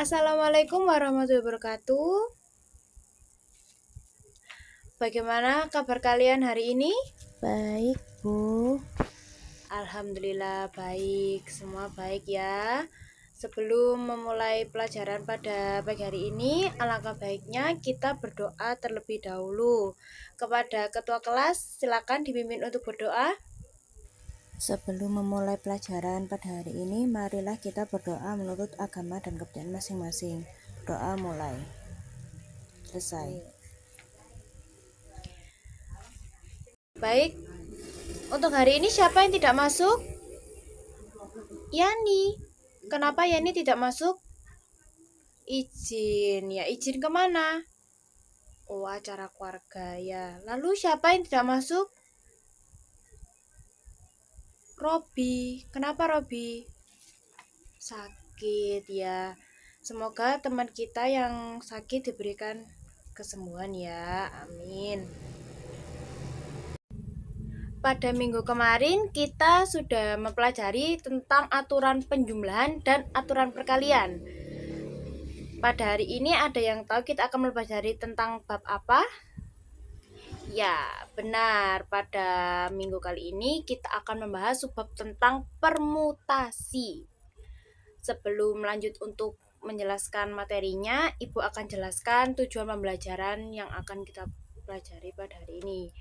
Assalamualaikum warahmatullahi wabarakatuh. Bagaimana kabar kalian hari ini? Baik, Bu. Alhamdulillah baik, semua baik ya. Sebelum memulai pelajaran pada pagi hari ini, alangkah baiknya kita berdoa terlebih dahulu. Kepada ketua kelas, silakan dipimpin untuk berdoa. Sebelum memulai pelajaran pada hari ini, marilah kita berdoa menurut agama dan kepercayaan masing-masing. Doa mulai. Selesai. Baik, untuk hari ini siapa yang tidak masuk? Yani. Kenapa Yani tidak masuk? Izin, ya izin kemana? Oh, acara keluarga ya. Lalu siapa yang tidak masuk? Robi. Kenapa Robi? Sakit ya. Semoga teman kita yang sakit diberikan kesembuhan ya. Amin. Pada minggu kemarin kita sudah mempelajari tentang aturan penjumlahan dan aturan perkalian. Pada hari ini ada yang tahu kita akan mempelajari tentang bab apa? Ya, benar. Pada minggu kali ini kita akan membahas subbab tentang permutasi. Sebelum lanjut untuk menjelaskan materinya, Ibu akan jelaskan tujuan pembelajaran yang akan kita pelajari pada hari ini.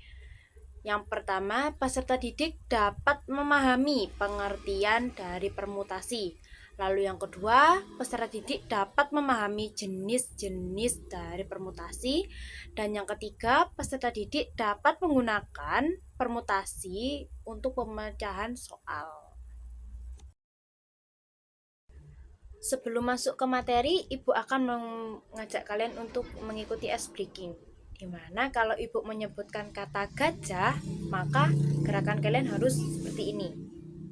Yang pertama, peserta didik dapat memahami pengertian dari permutasi. Lalu yang kedua, peserta didik dapat memahami jenis-jenis dari permutasi. Dan yang ketiga, peserta didik dapat menggunakan permutasi untuk pemecahan soal. Sebelum masuk ke materi, Ibu akan mengajak kalian untuk mengikuti ice breaking. Dimana kalau Ibu menyebutkan kata gajah, maka gerakan kalian harus seperti ini.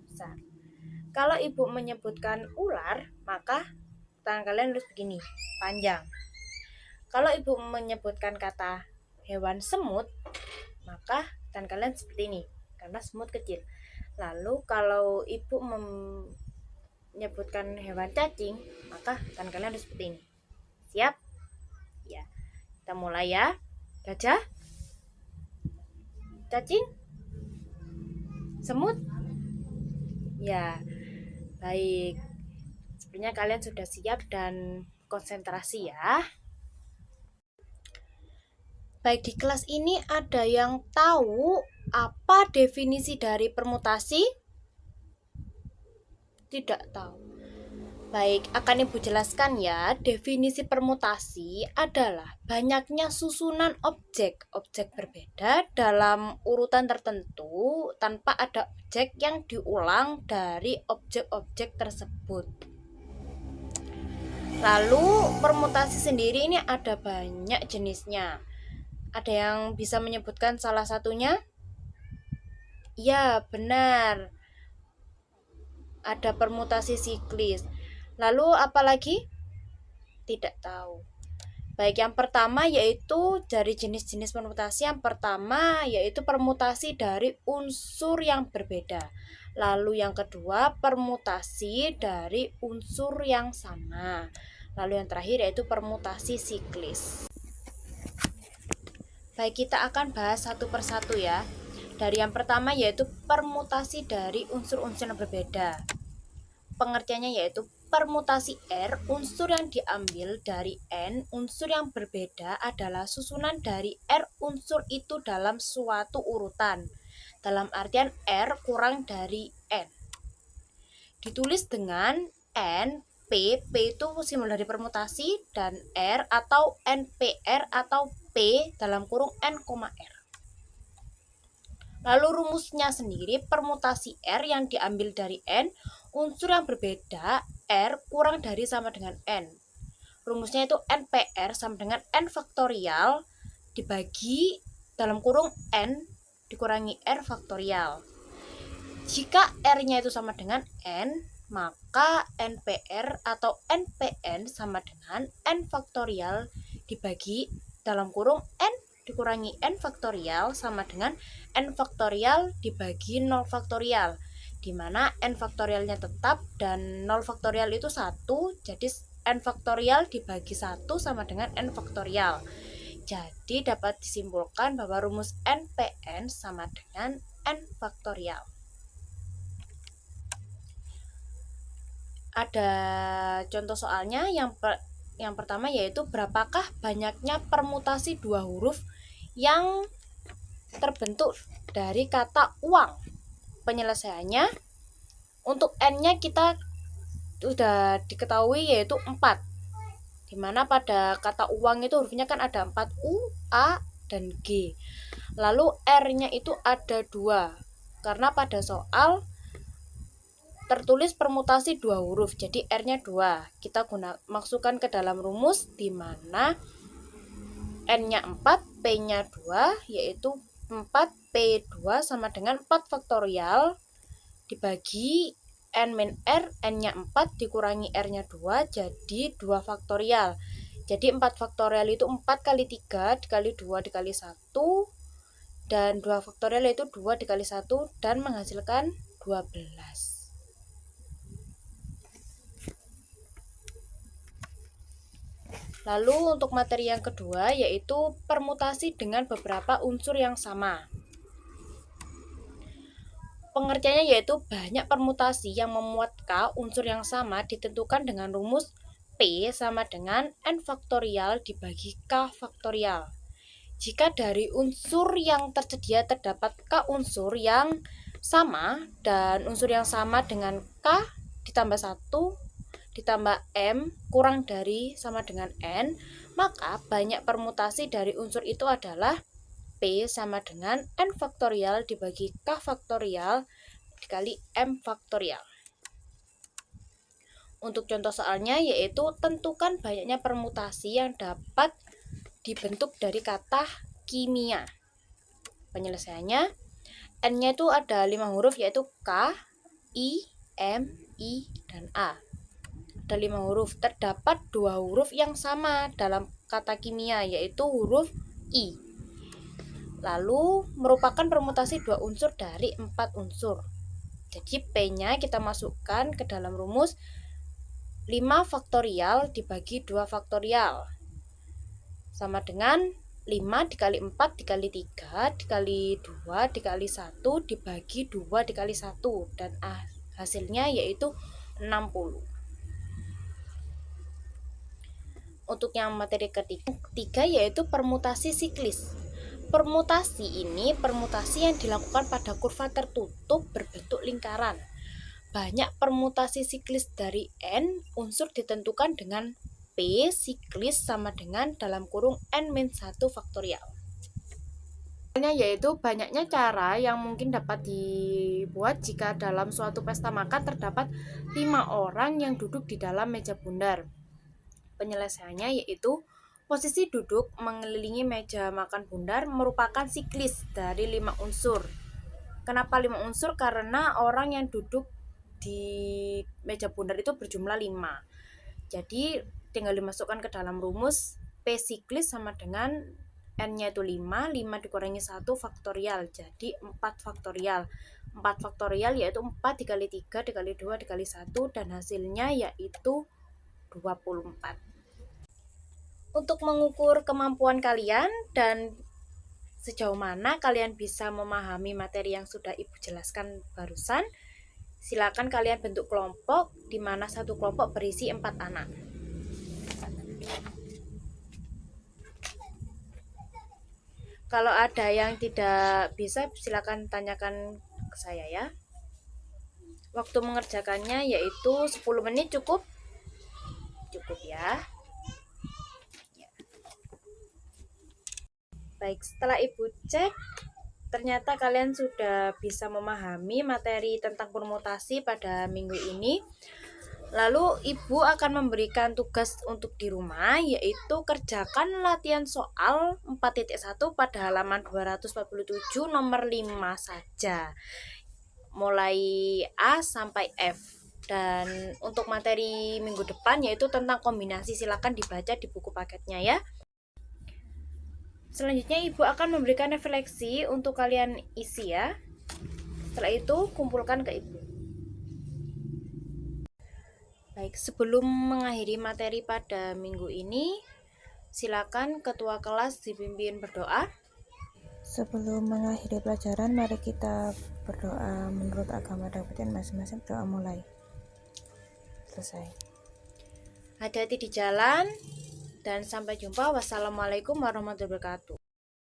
Besar. Kalau Ibu menyebutkan ular, maka tangan kalian harus begini, panjang. Kalau Ibu menyebutkan kata hewan semut, maka tangan kalian seperti ini, karena semut kecil. Lalu kalau Ibu menyebutkan hewan cacing, maka tangan kalian harus seperti ini. Siap? Ya. Kita mulai ya. Gajah, cacing, semut. Ya, baik. Sebenarnya kalian sudah siap dan konsentrasi ya. Baik, di kelas ini ada yang tahu apa definisi dari permutasi? Tidak tahu. Baik, akan Ibu jelaskan ya. Definisi permutasi adalah banyaknya susunan objek berbeda dalam urutan tertentu tanpa ada objek yang diulang dari objek-objek tersebut. Lalu permutasi sendiri ini ada banyak jenisnya. Ada yang bisa menyebutkan salah satunya? Ya, benar. Ada permutasi siklis. Lalu apa lagi? Tidak tahu. Baik, yang pertama yaitu dari jenis-jenis permutasi. Yang pertama yaitu permutasi dari unsur yang berbeda. Lalu yang kedua permutasi dari unsur yang sama. Lalu yang terakhir yaitu permutasi siklis. Baik, kita akan bahas satu persatu ya. Dari yang pertama yaitu permutasi dari unsur-unsur yang berbeda. Pengertiannya yaitu permutasi R, unsur yang diambil dari N, unsur yang berbeda adalah susunan dari R unsur itu dalam suatu urutan. Dalam artian R kurang dari N. Ditulis dengan N, P itu simbol dari permutasi, dan R atau NPR atau P dalam kurung N, R. Lalu rumusnya sendiri, permutasi R yang diambil dari N, unsur yang berbeda, R kurang dari sama dengan N. Rumusnya itu NPR sama dengan N faktorial dibagi dalam kurung N dikurangi R faktorial. Jika R-nya itu sama dengan N, maka NPR atau NPN sama dengan N faktorial dibagi dalam kurung N dikurangi N faktorial sama dengan N faktorial dibagi 0 faktorial, di mana N faktorialnya tetap dan 0 faktorial itu 1, jadi N faktorial dibagi 1 sama dengan N faktorial. Jadi dapat disimpulkan bahwa rumus NPN sama dengan N faktorial. Ada contoh soalnya yang pertama yaitu berapakah banyaknya permutasi dua huruf yang terbentuk dari kata uang. Penyelesaiannya untuk N-nya kita sudah diketahui yaitu 4. Dimana pada kata uang itu hurufnya kan ada 4, U, A, dan G. Lalu R-nya itu ada 2. Karena pada soal tertulis permutasi dua huruf, jadi R-nya 2. Kita masukkan ke dalam rumus di mana N-nya 4, P-nya 2, yaitu 4P2 sama dengan 4 faktorial dibagi N min R, N-nya 4 dikurangi R-nya 2, jadi 2 faktorial. Jadi 4 faktorial itu 4 kali 3 dikali 2 dikali 1, dan 2 faktorial itu 2 dikali 1 dan menghasilkan 12. Lalu untuk materi yang kedua yaitu permutasi dengan beberapa unsur yang sama. Pengertiannya yaitu banyak permutasi yang memuat K unsur yang sama ditentukan dengan rumus P sama dengan N faktorial dibagi K faktorial. Jika dari unsur yang tersedia terdapat K unsur yang sama dan unsur yang sama dengan K ditambah 1 ditambah M kurang dari sama dengan N, maka banyak permutasi dari unsur itu adalah P sama dengan N faktorial dibagi K faktorial dikali M faktorial. Untuk contoh soalnya yaitu tentukan banyaknya permutasi yang dapat dibentuk dari kata kimia. Penyelesaiannya, N-nya itu ada 5 huruf yaitu K, I, M, I, dan A. Ada 5 huruf, terdapat 2 huruf yang sama dalam kata kimia yaitu huruf I. Lalu merupakan permutasi 2 unsur dari 4 unsur. Jadi P-nya kita masukkan ke dalam rumus 5 faktorial dibagi 2 faktorial sama dengan 5 dikali 4 dikali 3 dikali 2 dikali 1 dibagi 2 dikali 1 dan hasilnya yaitu 60. Untuk yang materi ketiga yaitu permutasi siklis. Permutasi ini permutasi yang dilakukan pada kurva tertutup berbentuk lingkaran. Banyak permutasi siklis dari N unsur ditentukan dengan P siklis sama dengan dalam kurung N-1 faktorial. Yaitu banyaknya cara yang mungkin dapat dibuat jika dalam suatu pesta makan terdapat 5 orang yang duduk di dalam meja bundar. Penyelesaiannya yaitu posisi duduk mengelilingi meja makan bundar merupakan siklis dari 5 unsur. Kenapa 5 unsur? Karena orang yang duduk di meja bundar itu berjumlah 5. Jadi tinggal dimasukkan ke dalam rumus P siklis sama dengan N-nya itu 5 dikurangi 1 faktorial, jadi 4 faktorial. 4 faktorial yaitu 4 dikali 3 dikali 2 dikali 1 dan hasilnya yaitu 24. Untuk mengukur kemampuan kalian dan sejauh mana kalian bisa memahami materi yang sudah Ibu jelaskan barusan, silakan kalian bentuk kelompok di mana satu kelompok berisi 4 anak. Kalau ada yang tidak bisa silakan tanyakan ke saya ya. Waktu mengerjakannya yaitu 10 menit cukup ya. Baik, setelah Ibu cek, ternyata kalian sudah bisa memahami materi tentang permutasi pada minggu ini. Lalu Ibu akan memberikan tugas untuk di rumah, yaitu kerjakan latihan soal 4.1 pada halaman 247 nomor 5 saja. Mulai A sampai F. Dan untuk materi minggu depan yaitu tentang kombinasi, silakan dibaca di buku paketnya ya. Selanjutnya Ibu akan memberikan refleksi untuk kalian isi ya. Setelah itu kumpulkan ke Ibu. Baik, sebelum mengakhiri materi pada minggu ini, silakan ketua kelas dipimpin berdoa. Sebelum mengakhiri pelajaran, mari kita berdoa menurut agama dan kepercayaan masing-masing. Doa mulai. Selesai. Hati-hati di jalan, dan sampai jumpa. Wassalamualaikum warahmatullahi wabarakatuh.